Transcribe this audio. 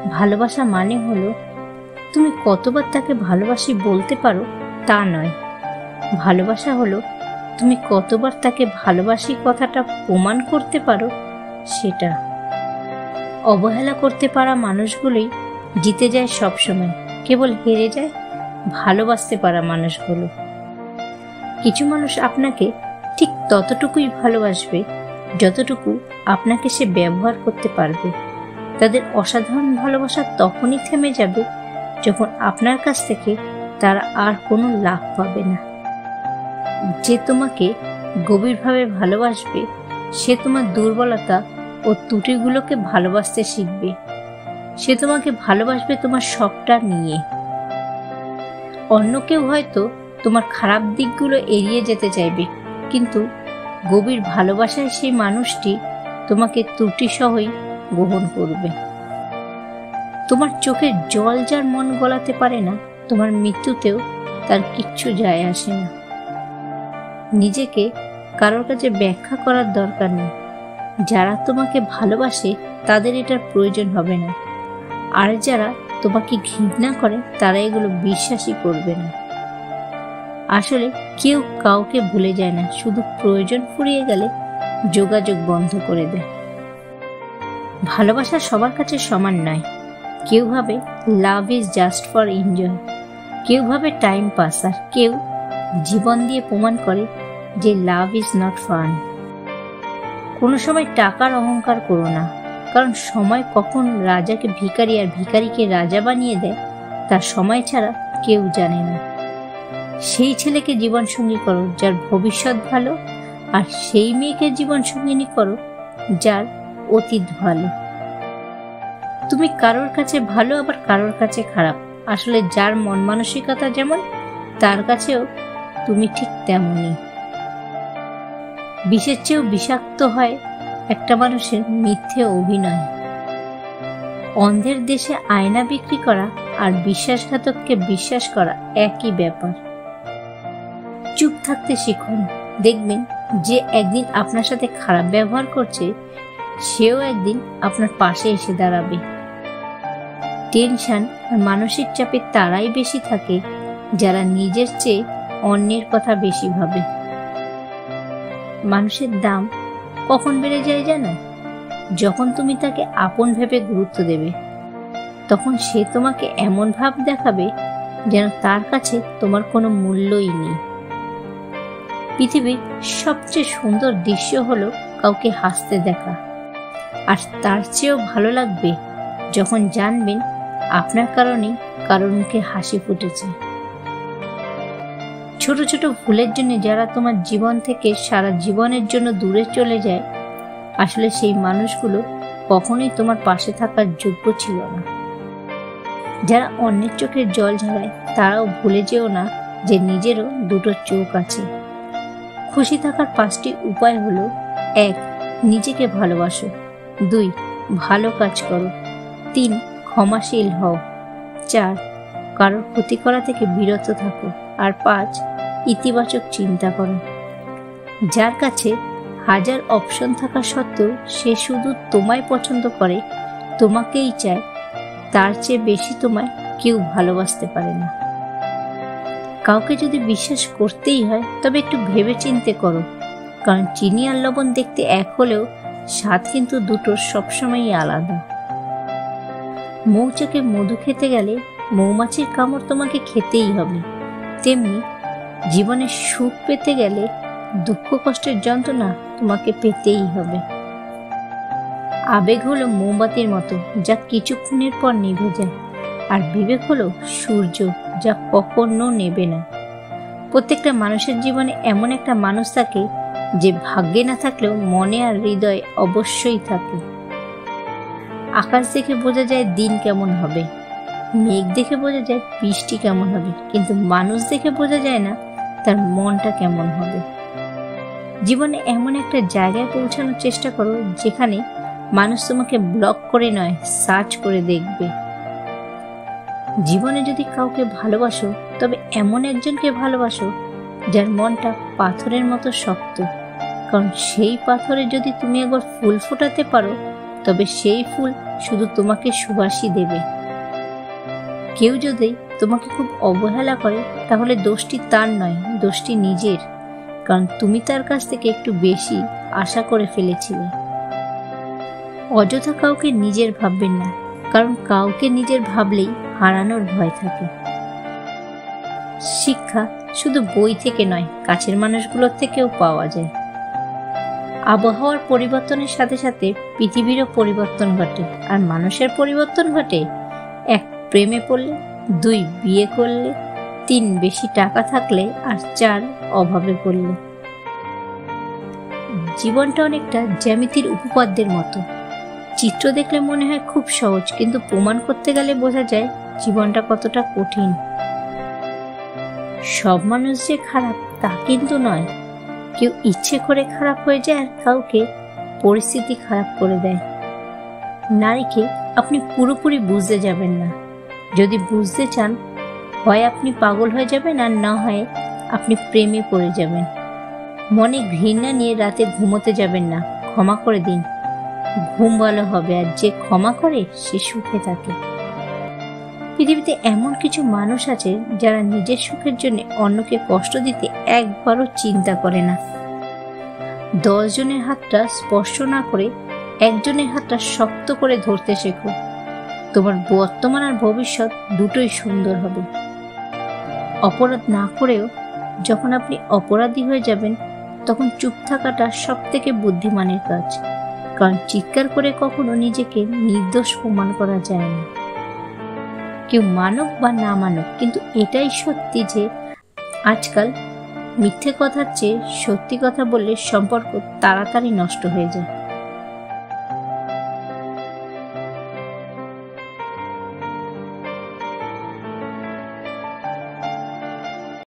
ভালোবাসা মানে হলো তুমি কতবার তাকে ভালোবাসি বলতে পারো তা নয়। ভালোবাসা হলো তুমি কতবার তাকে ভালোবাসি কথাটা প্রমাণ করতে পারো সেটা। অবহেলা করতে পারা মানুষগুলোই জিতে যায় সবসময়, কেবল হেরে যায় ভালোবাসতে পারা মানুষগুলো। কিছু মানুষ আপনাকে ঠিক ততটুকুই ভালোবাসবে যতটুকু আপনাকে সে ব্যবহার করতে পারবে। তাদের অসাধারণ ভালোবাসা তখনই থেমে যাবে যখন আপনার কাছ থেকে তারা আর কোনো লাভ পাবে না। যে তোমাকে গভীরভাবে ভালোবাসবে সে তোমার দুর্বলতা ও ত্রুটিগুলোকে ভালোবাসতে শিখবে। সে তোমাকে ভালোবাসবে তোমার সবটা নিয়ে। অন্য কেউ হয়তো তোমার খারাপ দিকগুলো এড়িয়ে যেতে চাইবে, কিন্তু গভীর ভালোবাসায় সেই মানুষটি তোমাকে ত্রুটি সহই গ্রহণ করবে। তোমার চোখের জল যার মন গলাতে পারে না, তোমার মৃত্যুতেও তার কিচ্ছু যায় আসে না। নিজেকে কারোর কাছে ব্যাখ্যা করার দরকার নেই। যারা তোমাকে ভালোবাসে তাদের এটার প্রয়োজন হবে না, আর যারা তোমাকে ঘৃণা করে তারা এগুলো বিশ্বাসই করবে না। আসলে কেউ কাউকে ভুলে যায় না, শুধু প্রয়োজন ফুরিয়ে গেলে যোগাযোগ বন্ধ করে দেয়। ভালোবাসা সবার কাছে সমান নয়। কেউ ভাবে love is just for enjoy, কেউ ভাবে টাইম পাস, আর কেউ জীবন দিয়ে প্রমাণ করে যে লাভ ইজ নট ফান। কোনো সময় টাকার অহংকার করো না, কারণ সময় কখন রাজাকে ভিখারি আর ভিখারিকে রাজা বানিয়ে দেয় তার সময় ছাড়া কেউ জানে না। সেই ছেলেকে জীবনসঙ্গী করো যার ভবিষ্যৎ ভালো, আর সেই মেয়েকে জীবনসঙ্গিনী করো যার অতীত ভালো। তুমি কারোর কাছে ভালো আবার কারোর কাছে খারাপ। আসলে যার মন মানসিকতা যেমন তার কাছেও তুমি ঠিক তেমনই। বিষের চেয়েও বিষাক্ত হয় একটা মানুষের মিথ্যে অভিনয়। অন্ধের দেশে আয়না বিক্রি করা আর বিশ্বাসঘাতককে বিশ্বাস করা একই ব্যাপার। চুপ থাকতে শিখুন, দেখবেন যে একদিন আপনার সাথে খারাপ ব্যবহার করছে সেও একদিন আপনার পাশে এসে দাঁড়াবে। টেনশন আর মানসিক চাপে তারাই বেশি থাকে যারা নিজের চেয়ে অন্যের কথা বেশি ভাবে। মানুষের দাম কখন বেড়ে যায় জানো? যখন তুমি তাকে আপন ভেবে গুরুত্ব দেবে, তখন সে তোমাকে এমন ভাব দেখাবে যেন তার কাছে তোমার কোনো মূল্যই নেই। পৃথিবীর সবচেয়ে সুন্দর দৃশ্য হলো কাউকে হাসতে দেখা, আর তার চেয়েও ভালো লাগবে যখন জানবেন আপনার কারণেই কারোর মুখে হাসি ফুটেছে। ছোট ছোট ভুলের জন্য যারা তোমার জীবন থেকে সারা জীবনের জন্য দূরে চলে যায়, আসলে সেই মানুষগুলো কখনোই তোমার পাশে থাকার যোগ্য ছিল না। যারা অন্যের চোখের জল ঝরায় তারাও ভুলে যেও না যে নিজেরও দুটো চোখ আছে। খুশি থাকার 5টি উপায় হলো: 1. নিজেকে ভালোবাসো। 2. ভালো কাজ করো। 3. ক্ষমাশীল হও। 4. কারোর ক্ষতি করা থেকে বিরত থাকো। আর 5. ইতিবাচক চিন্তা করো। যার কাছে হাজার অপশন থাকা সত্ত্বেও সে শুধু তোমায় পছন্দ করে, তোমাকেই চায়, তার চেয়ে বেশি তোমায় কেউ ভালোবাসতে পারে না। কাউকে যদি বিশ্বাস করতেই হয় তবে একটু ভেবে চিন্তে করো, কারণ চিনি আর লবণ দেখতে এক হলেও স্বাদ কিন্তু দুটোর সবসময়ই আলাদা। মৌচাকে মধু খেতে গেলে মৌমাছির কামড় তোমাকে খেতেই হবে, তেমনি জীবনে সুখ পেতে গেলে দুঃখ কষ্টের যন্ত্রণা তোমাকে পেতেই হবে। আবেগ হলো মোমবাতির মতো যা কিছুক্ষণের পর নিভে যায়, আর বিবেক হলো সূর্য যা কখনো নেবে না। প্রত্যেকটা মানুষের জীবনে এমন একটা মানুষ থাকে যে ভাগ্যে না থাকলেও মনে আর হৃদয়ে অবশ্যই থাকে। আকাশ দেখে বোঝা যায় দিন কেমন হবে, মেঘ দেখে বোঝা যায় বৃষ্টি কেমন হবে, কিন্তু মানুষ দেখে বোঝা যায় না তার মনটা কেমন হবে। জীবনে এমন একটা জায়গায় পৌঁছানোর চেষ্টা করো যেখানে মানুষ তোমাকে ব্লক করে নয়, সার্চ করে দেখবে। জীবনে যদি কাউকে ভালোবাসো তবে এমন একজনকে ভালোবাসো যার মনটা পাথরের মতো শক্ত, কারণ সেই পাথরে যদি তুমি একবার ফুল ফোটাতে পারো তবে সেই ফুল শুধু তোমাকে সুবাসই দেবে। কেউ যদি তোমাকে খুব অবহেলা করে তাহলে দোষটি তার নয়, দোষটি নিজের, কারণ তুমি তার কাছ থেকে একটু বেশি আশা করে ফেলেছিলে। অযথা কাউকে নিজের ভাববেন না, কারণ কাউকে নিজের ভাবলেই হারানোর ভয় থাকে। শিক্ষা শুধু বই থেকে নয়, কাছের মানুষগুলোর থেকেও পাওয়া যায়। আবহাওয়ার পরিবর্তনের সাথে সাথে পৃথিবীরও পরিবর্তন ঘটে, আর মানুষের পরিবর্তন ঘটে। 1 প্রেমে পড়লে, 2 বিয়ে করলে, 3 বেশি টাকা থাকলে, আর 4 অভাবে পড়লে। জীবনটা অনেকটা জ্যামিতির উপপাদ্যের মতো। চিত্র দেখলে মনে হয় খুব সহজ, কিন্তু প্রমাণ করতে গেলে বোঝা যায় জীবনটা কতটা কঠিন। সব মানুষ যে খারাপ তা কিন্তু নয়। কেউ ইচ্ছে করে খারাপ হয়ে যায়, আর কাউকে পরিস্থিতি খারাপ করে দেয়। নারীকে আপনি পুরোপুরি বুঝতে যাবেন না। যদি বুঝতে চান, হয় আপনি পাগল হয়ে যাবেন, আর না হয় আপনি প্রেমে পড়ে যাবেন। মনে ঘৃণা নিয়ে রাতে ঘুমোতে যাবেন না, ক্ষমা করে দিন, ঘুম ভালো হবে, আর যে ক্ষমা করে সে সুখে থাকে। পৃথিবীতে এমন কিছু মানুষ আছে যারা নিজের সুখের জন্য অন্যকে কষ্ট দিতে একবারও চিন্তা করে না। 10 জনের হাতটা স্পর্শ না করে একজনের হাতটা শক্ত করে ধরতে শেখো। তোমার বর্তমান আর ভবিষ্যৎ দুটোই সুন্দর হবে। অপরাধ না করেও যখন আপনি অপরাধী হয়ে যাবেন, তখন চুপ থাকাটা সব থেকে বুদ্ধিমানের কাজ, কারণ চিৎকার করে কখনো নিজেকে নির্দোষ প্রমাণ করা যায় না। কেউ মানুক বা না মানুক, কিন্তু এটাই সত্যি যে আজকাল মিথ্যে কথার চেয়ে সত্যি কথা বললে সম্পর্ক তাড়াতাড়ি নষ্ট হয়ে যায়।